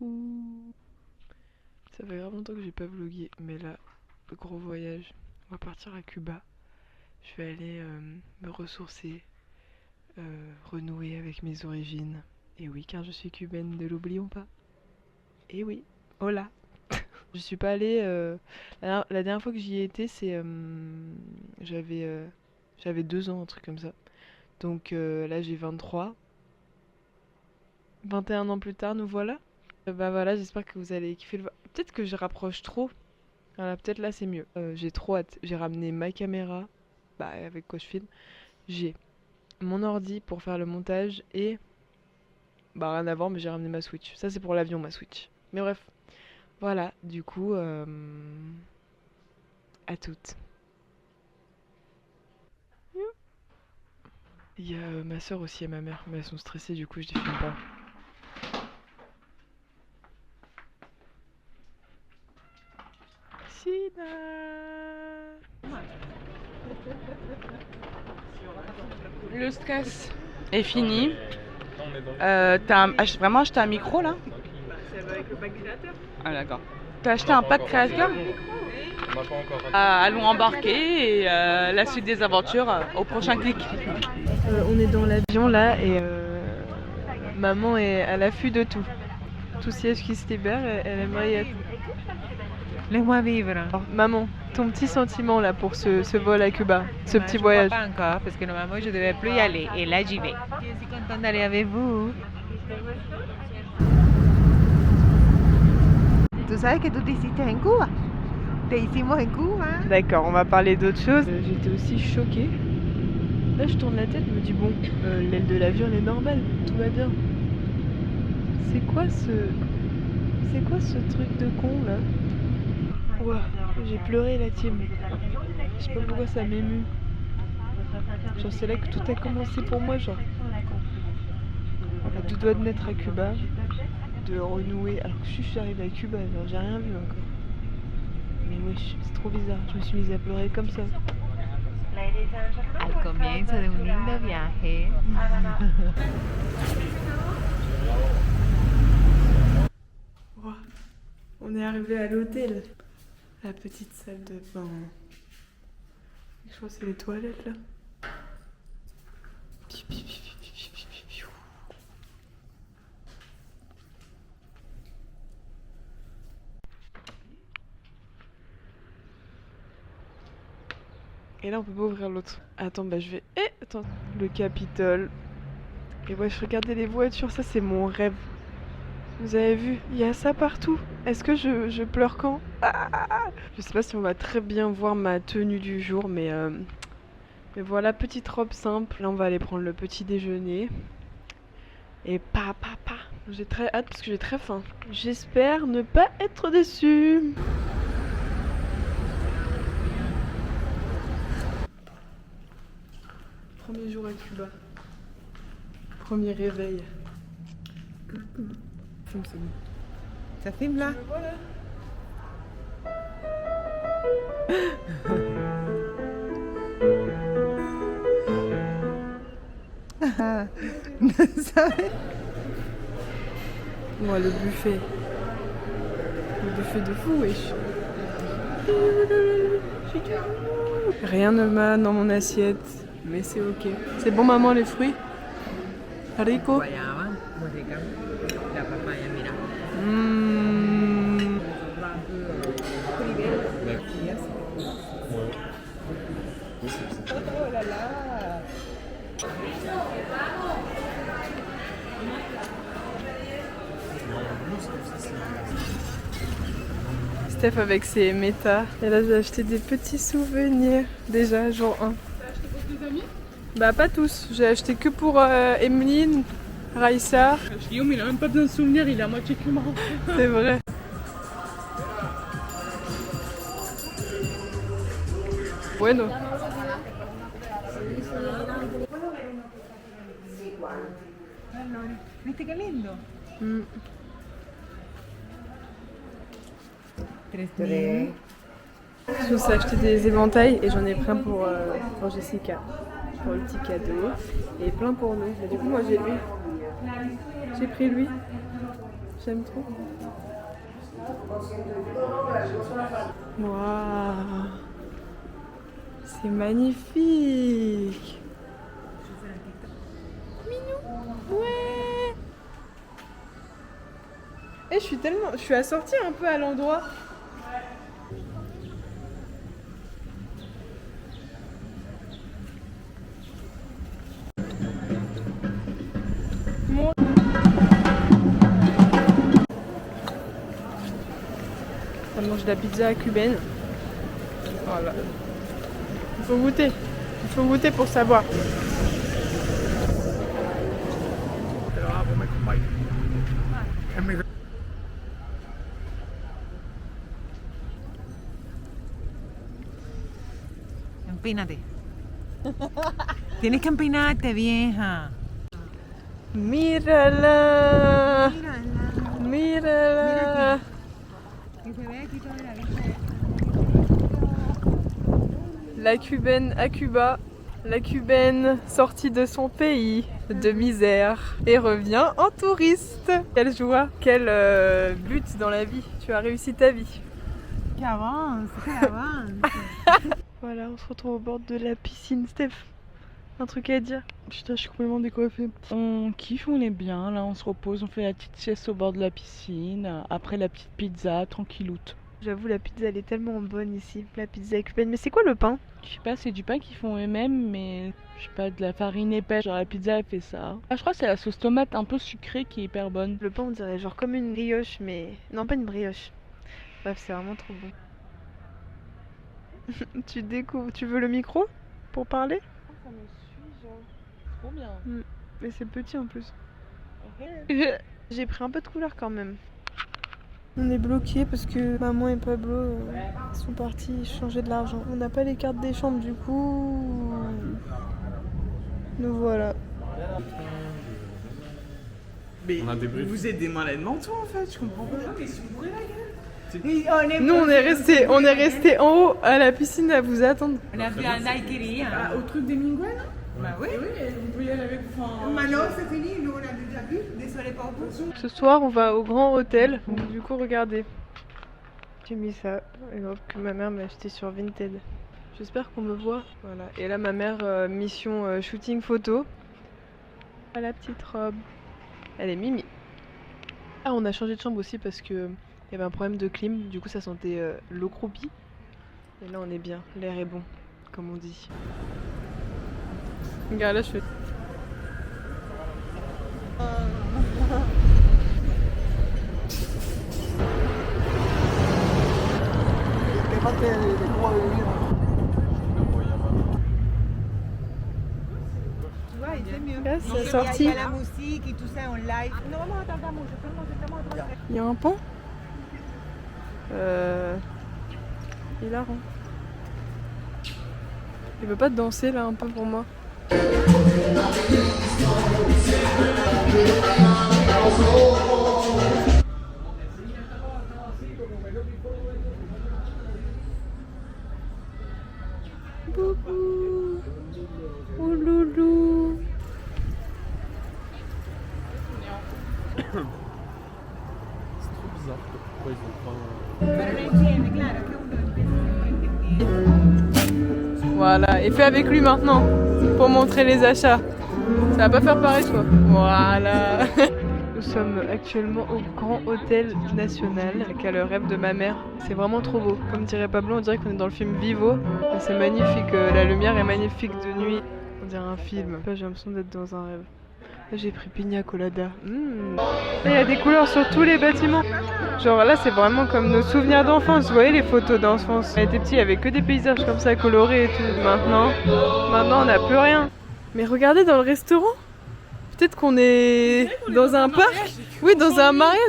Coucou. Ça fait grave longtemps que j'ai pas vlogué, mais là, le gros voyage. On va partir à Cuba. Je vais aller me ressourcer, renouer avec mes origines. Et oui, car je suis cubaine, ne l'oublions pas. Et oui, hola. Je suis pas allée. La dernière fois que j'y ai été, j'avais 2 ans, un truc comme ça. Donc là, j'ai 23. 21 ans plus tard, nous voilà. Bah voilà, j'espère que vous allez kiffer le. Peut-être que je rapproche trop. Voilà, peut-être là c'est mieux. J'ai trop hâte. J'ai ramené ma caméra, bah avec quoi je filme. J'ai mon ordi pour faire le montage et bah rien à voir, mais j'ai ramené ma Switch. Ça c'est pour l'avion, ma Switch. Mais bref, voilà. Du coup, à toutes. Il y a ma soeur aussi et ma mère, mais elles sont stressées, du coup je les filme pas. Sina. Le stress est fini. T'as vraiment acheté un micro là? Ça va avec le pack créateur. Ah d'accord. T'as acheté un pack créateur? Allons embarquer et la suite des aventures au prochain clic. On est dans l'avion là et maman est à l'affût de tout. Tout siège qui se libère, elle aimerait y être. Laisse-moi vivre. Alors, maman, ton petit sentiment là pour ce vol à Cuba, ce petit Je voyage. ne crois pas encore parce que normalement je ne devais plus y aller et là j'y vais. Je suis contente d'aller avec vous. Tu sais que tu t'hiciste en Cuba. Te hicimos en Cuba. D'accord, on va parler d'autre chose. J'étais aussi choquée. Là je tourne la tête, je me dis bon, l'aile de l'avion elle est normale, tout va bien. C'est quoi ce truc de con là? Ouah, j'ai pleuré la team. Je sais pas pourquoi ça m'émue. Genre c'est là que tout a commencé pour moi, genre. À 2 doigts de naître à Cuba, de renouer, alors que je suis arrivée à Cuba, genre j'ai rien vu encore. Mais wesh, c'est trop bizarre, je me suis mise à pleurer comme ça. Al comienzo de un lindo viaje. Ouah, on est arrivé à l'hôtel. La petite salle de bain. Je crois que c'est les toilettes là. Et là on peut pas ouvrir l'autre. Attends, bah je vais. Attends, le Capitole. Et ouais, je regardais les voitures, ça c'est mon rêve. Vous avez vu, il y a ça partout. Est-ce que je pleure quand? Je sais pas si on va très bien voir ma tenue du jour, mais voilà, petite robe simple. Là on va aller prendre le petit déjeuner. Et j'ai très hâte parce que j'ai très faim. J'espère ne pas être déçue. Premier jour à Cuba. Premier réveil. Ça filme là? Voilà. Moi, le buffet. Le buffet de fou, wesh. Rien ne va dans mon assiette, mais c'est ok. C'est bon, maman, les fruits? Rico? Steph avec ses métas. Et là j'ai acheté des petits souvenirs. Déjà jour 1. T'as acheté pour tes amis? Bah pas tous. J'ai acheté que pour Emeline, Raissa. Guillaume il a même pas besoin de souvenirs, il est à moitié cubain. C'est vrai. Bueno. ¿Viste qué lindo? Je me suis acheté des éventails et j'en ai plein pour Jessica. Pour le petit cadeau. Et plein pour nous. Et du coup moi j'ai lui. J'ai pris lui. J'aime trop. Waouh, c'est magnifique. Mignon. Ouais. Et je suis assortie un peu à l'endroit. Moi. On mange de la pizza à cubaine. Voilà. Il faut goûter. Il faut goûter pour savoir. Empínate. Tienes que empinarte, vieja. Mírala. Mírala. Mírala. Que se ve aquí toda la vista. La cubaine à Cuba. La cubaine sortie de son pays de misère et revient en touriste. Quelle joie, quel but dans la vie. Tu as réussi ta vie. Que avance, que avance. Voilà, on se retrouve au bord de la piscine. Steph, un truc à dire? Putain, je suis complètement décoiffée. On kiffe, on est bien. Là, on se repose, on fait la petite sieste au bord de la piscine. Après la petite pizza, tranquilloute. J'avoue, la pizza elle est tellement bonne ici. La pizza cubaine. Mais c'est quoi le pain? Je sais pas, c'est du pain qu'ils font eux-mêmes, mais je sais pas, de la farine épaisse. Genre la pizza, elle fait ça. Ah, je crois que c'est la sauce tomate un peu sucrée qui est hyper bonne. Le pain, on dirait genre comme une brioche, mais. Non, pas une brioche. Bref, c'est vraiment trop bon. Tu découvres. Tu veux le micro pour parler? Ça me suit, genre. Trop bien. Mais c'est petit en plus. J'ai pris un peu de couleur quand même. On est bloqué parce que maman et Pablo sont partis changer de l'argent. On n'a pas les cartes des chambres du coup. Nous voilà. Mais vous êtes des malades mentaux en fait, je comprends pas. Nous on est resté en haut à la piscine à vous attendre. On a vu un daiquiri. Au truc des Mingouins là? Bah oui. Oui, vous pouvez y aller avec. Maintenant c'est fini, nous on a déjà vu. Désolé pour vous. Ce soir on va au grand hôtel. Du coup regardez. J'ai mis ça que ma mère m'a acheté sur Vinted. J'espère qu'on me voit. Voilà. Et là ma mère mission shooting photo. Ah, la petite robe. Elle est mimi. Ah on a changé de chambre aussi parce que il y avait un problème de clim. Du coup ça sentait l'eau croupie. Et là on est bien. L'air est bon, comme on dit. Regarde là je fais. Tu vois, il fait mieux. Là, c'est sorti. Il y a la musique et tout ça en live. Non, attends, je filme. Il y a un pont. Hilarant. Il veut pas danser là un peu pour moi? Boubou. Oh loulou. C'est trop bizarre. Pourquoi ils ont pas. Voilà, et fais avec lui maintenant pour montrer les achats. Ça va pas faire pareil toi. Voilà. Nous sommes actuellement au Grand Hôtel National, qui a le rêve de ma mère. C'est vraiment trop beau. Comme dirait Pablo, on dirait qu'on est dans le film Vivo. C'est magnifique, la lumière est magnifique de nuit. On dirait un film. Là, j'ai l'impression d'être dans un rêve. Là, j'ai pris Pina Colada. Là, il y a des couleurs sur tous les bâtiments. Genre là, c'est vraiment comme nos souvenirs d'enfance. Vous voyez les photos d'enfance? On était petits, il n'y avait que des paysages comme ça colorés et tout. Maintenant, on n'a plus rien. Mais regardez dans le restaurant. Peut-être qu'on est dans un parc. Oui, dans un mariage.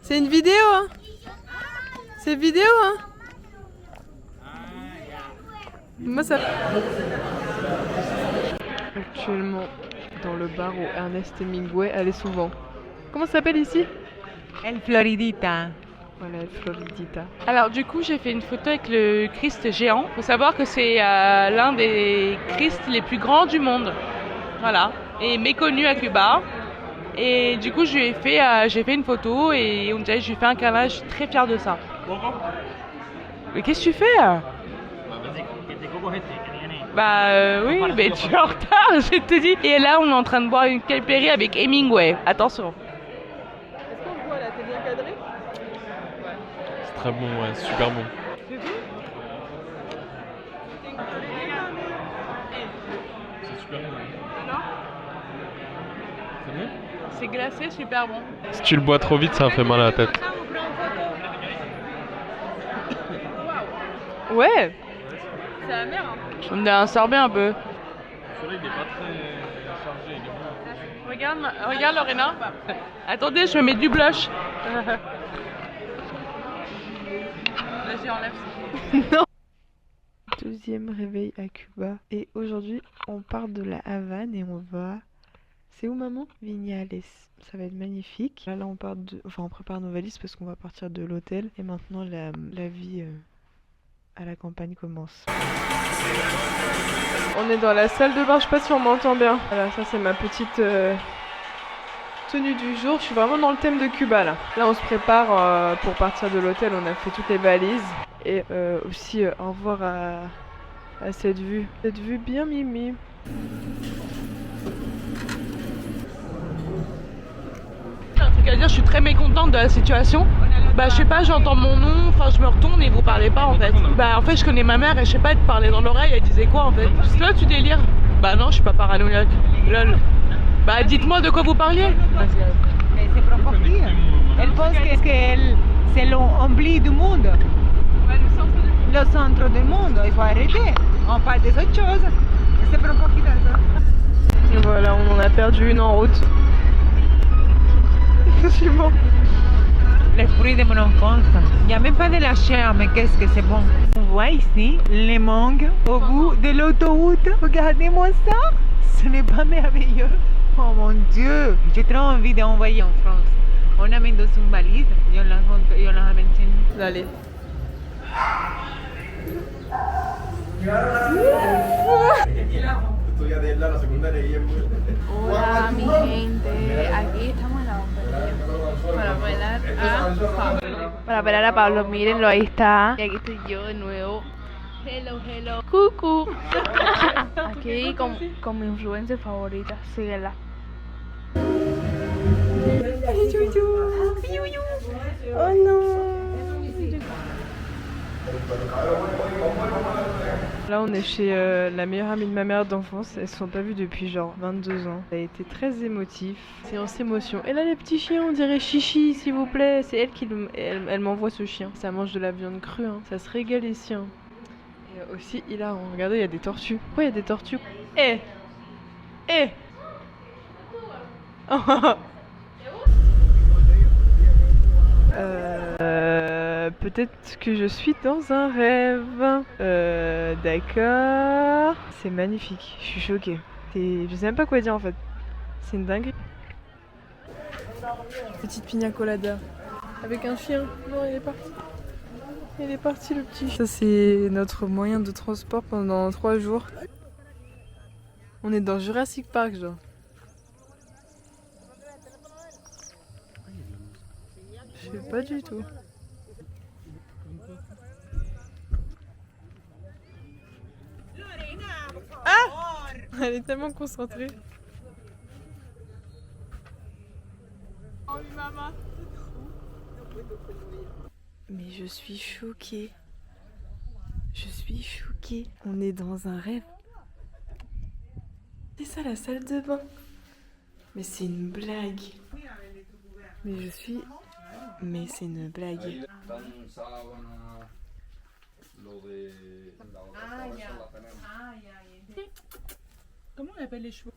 C'est une vidéo, hein? C'est vidéo, hein? Moi, ça... Actuellement, dans le bar où Ernest Hemingway allait souvent. Comment ça s'appelle ici? El Floridita. Voilà, Floridita. Alors du coup j'ai fait une photo avec le Christ géant. Faut savoir que c'est l'un des Christ les plus grands du monde. Voilà. Et méconnu à Cuba. Et du coup j'ai fait une photo et on dirait que je lui ai fait un câlin. Je suis très fière de ça. Mais qu'est-ce que tu fais? Oui, mais tu es en retard, je te dis. Et là on est en train de boire une Caiperi avec Hemingway. Attention. Est-ce qu'on le voit là? T'es bien cadré? C'est très bon, ouais, super bon. C'est super bon. C'est bon? C'est glacé, super bon. Si tu le bois trop vite, ça fait mal à la tête. Ouais. C'est la mer. On me donne un sorbet un peu. Le soleil n'est pas très chargé, il est bon. Regarde Lorena. Attendez, je me mets du blush. Vas-y, enlève ça. Non. Deuxième réveil à Cuba. Et aujourd'hui, on part de la Havane et on va... C'est où, maman? Vignales. Ça va être magnifique. Là, on part de... Enfin, on prépare nos valises parce qu'on va partir de l'hôtel. Et maintenant, la vie à la campagne commence. On est dans la salle de bain. Je sais pas si on m'entend bien. Voilà, ça, c'est ma petite... tenue du jour. Je suis vraiment dans le thème de Cuba, là. Là, on se prépare pour partir de l'hôtel. On a fait toutes les valises. Et aussi, au revoir à cette vue. Cette vue bien mimi. Un truc à dire, je suis très mécontente de la situation. Bah je sais pas, j'entends mon nom, enfin je me retourne et vous parlez pas en fait. Bah en fait je connais ma mère et je sais pas, elle te parlait dans l'oreille, elle disait quoi en fait? C'est toi tu délires? Bah non, je suis pas paranoïaque. Lol. Bah dites-moi de quoi vous parliez. Mais c'est pour dire. Elle pense que c'est l'oubli du monde. Le centre du monde. Il faut arrêter. On parle des autres choses. C'est pour ça. Et voilà, on en a perdu une en route. C'est bon. Les fruits de mon enfance. Il n'y a même pas de la chair, mais qu'est-ce que c'est bon. On voit ici les mangues au bout de l'autoroute. Regardez-moi ça. Ce n'est pas merveilleux. Oh mon Dieu. J'ai trop envie d'envoyer en France. On amène dans une valise et on la ramène chez nous. Allez. Hola mi gente, aquí estamos en la bombería para velar a Pablo, mírenlo, ahí está. Y aquí estoy yo de nuevo. Hello, hello. Cucu. Aquí con mi influencer favorita, síguela. Oh non. Là on est chez la meilleure amie de ma mère d'enfance, elles se sont pas vues depuis genre 22 ans. Ça a été très émotif, séance émotion. Et là les petits chiens, on dirait Chichi s'il vous plaît, c'est elle qui elle m'envoie ce chien. Ça mange de la viande crue, hein. Ça se régale ici. Hein. Et aussi hilarant, regardez il y a des tortues. Pourquoi il y a des tortues? Eh Eh peut-être que je suis dans un rêve. D'accord. C'est magnifique, je suis choquée. Je sais même pas quoi dire en fait. C'est une dinguerie. Petite pina colada. Avec un chien. Non, il est parti. Il est parti le petit. Ça c'est notre moyen de transport pendant 3 jours. On est dans Jurassic Park genre. Je sais pas du tout. Ah! Elle est tellement concentrée. Mais je suis choquée. Je suis choquée. On est dans un rêve. C'est ça la salle de bain. Mais c'est une blague. Mais je suis... Mais c'est une blague. Comment on appelle les chevaux?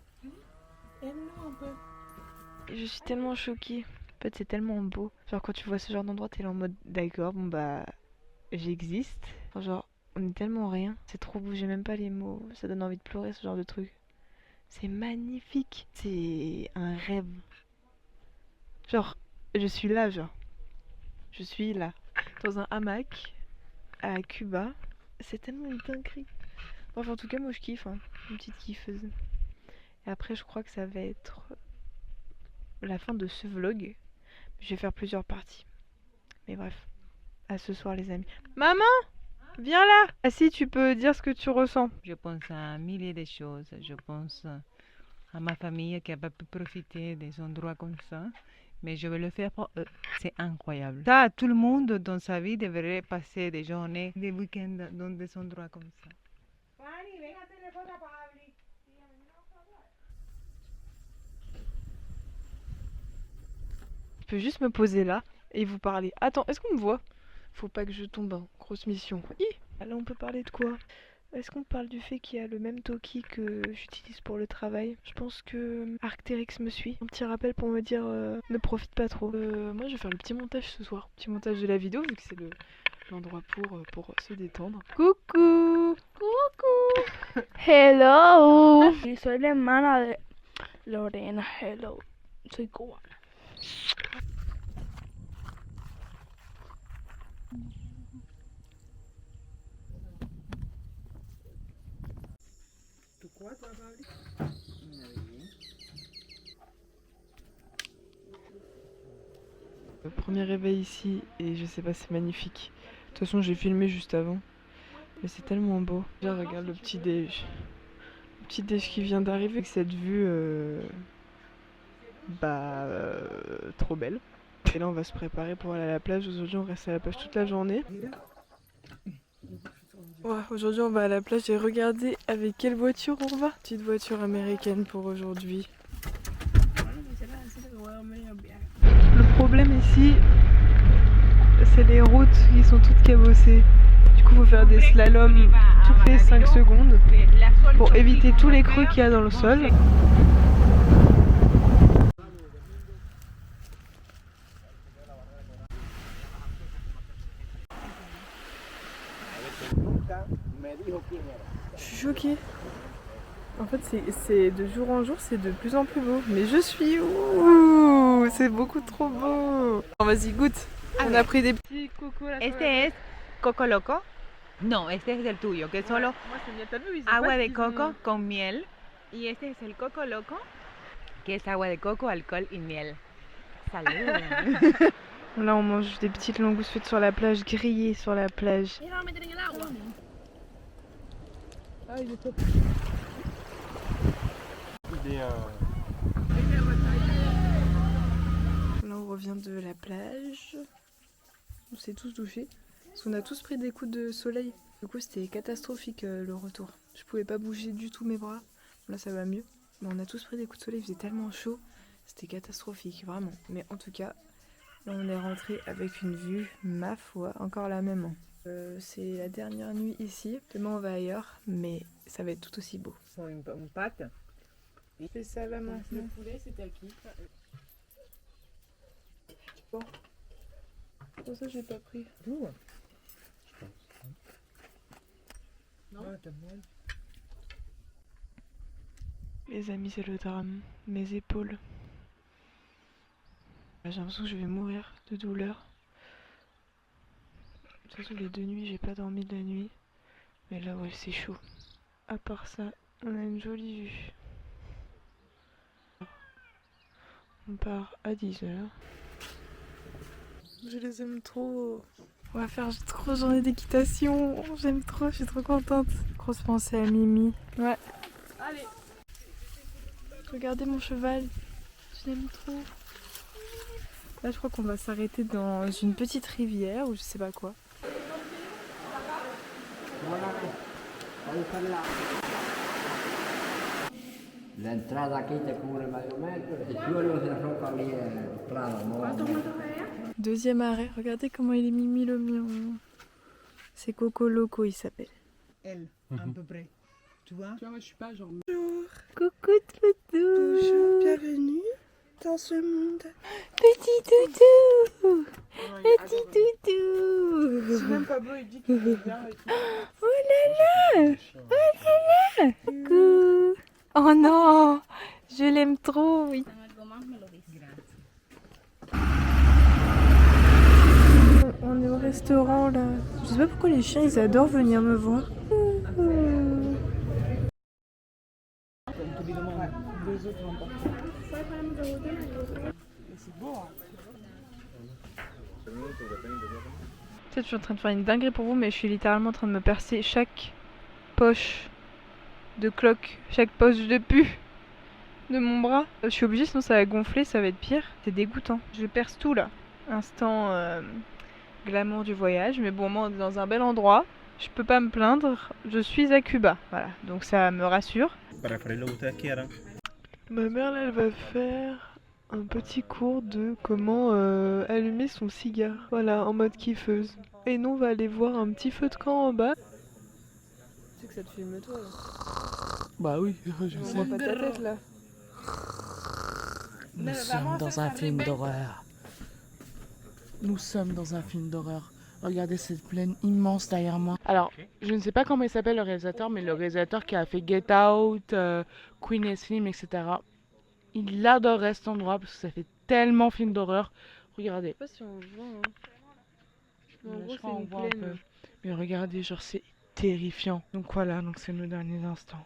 Aime-nous un peu. Je suis tellement choquée. En fait, c'est tellement beau. Genre, quand tu vois ce genre d'endroit, t'es là en mode d'accord, bon bah, j'existe. Enfin, genre, on est tellement rien. C'est trop beau, j'ai même pas les mots. Ça donne envie de pleurer ce genre de truc. C'est magnifique. C'est un rêve. Genre, je suis là, genre. Je suis là, dans un hamac, à Cuba. C'est tellement une dinguerie. Bref, en tout cas, moi je kiffe, hein. Une petite kiffeuse. Et après, je crois que ça va être la fin de ce vlog. Je vais faire plusieurs parties. Mais bref, à ce soir les amis. Maman, viens là. Ah si, tu peux dire ce que tu ressens. Je pense à milliers de choses. Je pense à ma famille qui n'a pas pu profiter des endroits comme ça. Mais je vais le faire pour eux. C'est incroyable. Ça, tout le monde dans sa vie devrait passer des journées, des week-ends dans des endroits comme ça. Je peux juste me poser là et vous parler. Attends, est-ce qu'on me voit? Faut pas que je tombe, hein. Grosse mission. Là, on peut parler de quoi? Est-ce qu'on parle du fait qu'il y a le même Toki que j'utilise pour le travail? Je pense que Arc'teryx me suit. Un petit rappel pour me dire ne profite pas trop. Moi, je vais faire le petit montage ce soir. Petit montage de la vidéo vu que c'est l'endroit pour se détendre. Coucou! Coucou. Hello. Soy la hermana de Lorena. Hello. Soy cubana. Le premier réveil ici et je sais pas, c'est magnifique. De toute façon, j'ai filmé juste avant. Mais c'est tellement beau. Déjà, regarde le petit déj. Le petit déj qui vient d'arriver avec cette vue trop belle. Et là, on va se préparer pour aller à la plage. Aujourd'hui, on reste à la plage toute la journée. Ouais, aujourd'hui, on va à la plage et regardez avec quelle voiture on va. Petite voiture américaine pour aujourd'hui. Le problème ici, c'est les routes qui sont toutes cabossées. Du coup, il faut faire des slaloms toutes les 5 secondes pour éviter tous les creux qu'il y a dans le sol. Je suis choquée. En fait, c'est de jour en jour, c'est de plus en plus beau. Mais je suis ouh, c'est beaucoup trop beau. Vas-y, goûte. On a pris des petits cocos là. Este es coco loco. No, este es el tuyo, que es solo Moi, c'est miel. T'as vu, ils ont agua pas de qu'ils coco ont- con miel. Y este es el coco loco, que es agua de coco, alcohol y miel. Salud. Là, on mange des petites langoustes faites sur la plage, grillées sur la plage. Ah, il est top. Là, on revient de la plage. On s'est tous douchés. Parce qu'on a tous pris des coups de soleil. Du coup, c'était catastrophique le retour. Je pouvais pas bouger du tout mes bras. Là, ça va mieux. Mais on a tous pris des coups de soleil. Il faisait tellement chaud. C'était catastrophique, vraiment. Mais en tout cas, là, on est rentré avec une vue, ma foi, encore la même. C'est la dernière nuit ici. Demain, on va ailleurs. Mais ça va être tout aussi beau. Une pâte. Fais ça là maintenant. Le poulet, c'était à qui? Pour ça, j'ai pas pris. Non. Les amis, c'est le drame. Mes épaules. J'ai l'impression que je vais mourir de douleur. De toute façon, les 2 nuits, j'ai pas dormi de la nuit. Mais là, ouais, c'est chaud. À part ça, on a une jolie vue. On part à 10h. Je les aime trop. On va faire une grosse journée d'équitation. J'aime trop, je suis trop contente. Grosse pensée à Mimi. Ouais. Allez. Regardez mon cheval. Je l'aime trop. Là, je crois qu'on va s'arrêter dans une petite rivière ou je sais pas quoi. L'entrata aquí te cubre medio metro, el suelo se roca lì è plano, no? Deuxième arrêt, regardez comment il est mimi le mien. C'est Coco Loco, il s'appelle. Elle, à peu près. Tu vois? Tu vois, moi je suis pas genre. Coucou Toutou. Bonjour, bienvenue dans ce monde. Petit toutou. Petit toutou. C'est même pas beau, il dit qu'il est bien et tout. Oh là là. Oh là là. Coucou. Oh non, je l'aime trop, oui. On est au restaurant là. Je sais pas pourquoi les chiens ils adorent venir me voir. Peut-être je suis en train de faire une dinguerie pour vous, mais je suis littéralement en train de me percer chaque poche de cloque, chaque poche de pu de mon bras. Je suis obligée, sinon ça va gonfler, ça va être pire. C'est dégoûtant. Je perce tout là. Instant glamour du voyage, mais bon, moi on est dans un bel endroit. Je peux pas me plaindre. Je suis à Cuba, voilà. Donc ça me rassure. Ma mère là, elle va faire un petit cours de comment allumer son cigare. Voilà, en mode kiffeuse. Et nous, on va aller voir un petit feu de camp en bas. Tu sais que ça te filme toi là. Bah oui, je On sais. voit pas ta tête là. Nous sommes dans un film d'horreur. Nous sommes dans un film d'horreur. Regardez cette plaine immense derrière moi. Alors, je ne sais pas comment il s'appelle le réalisateur, mais le réalisateur qui a fait Get Out, Queen and Slim, etc. Il adorerait cet endroit parce que ça fait tellement film d'horreur. Regardez. Je sais pas si on voit. Hein. Mais en Là, gros, je c'est crois qu'on une voit un plaine. peu. Mais regardez, genre c'est terrifiant. Donc voilà, donc c'est nos derniers instants.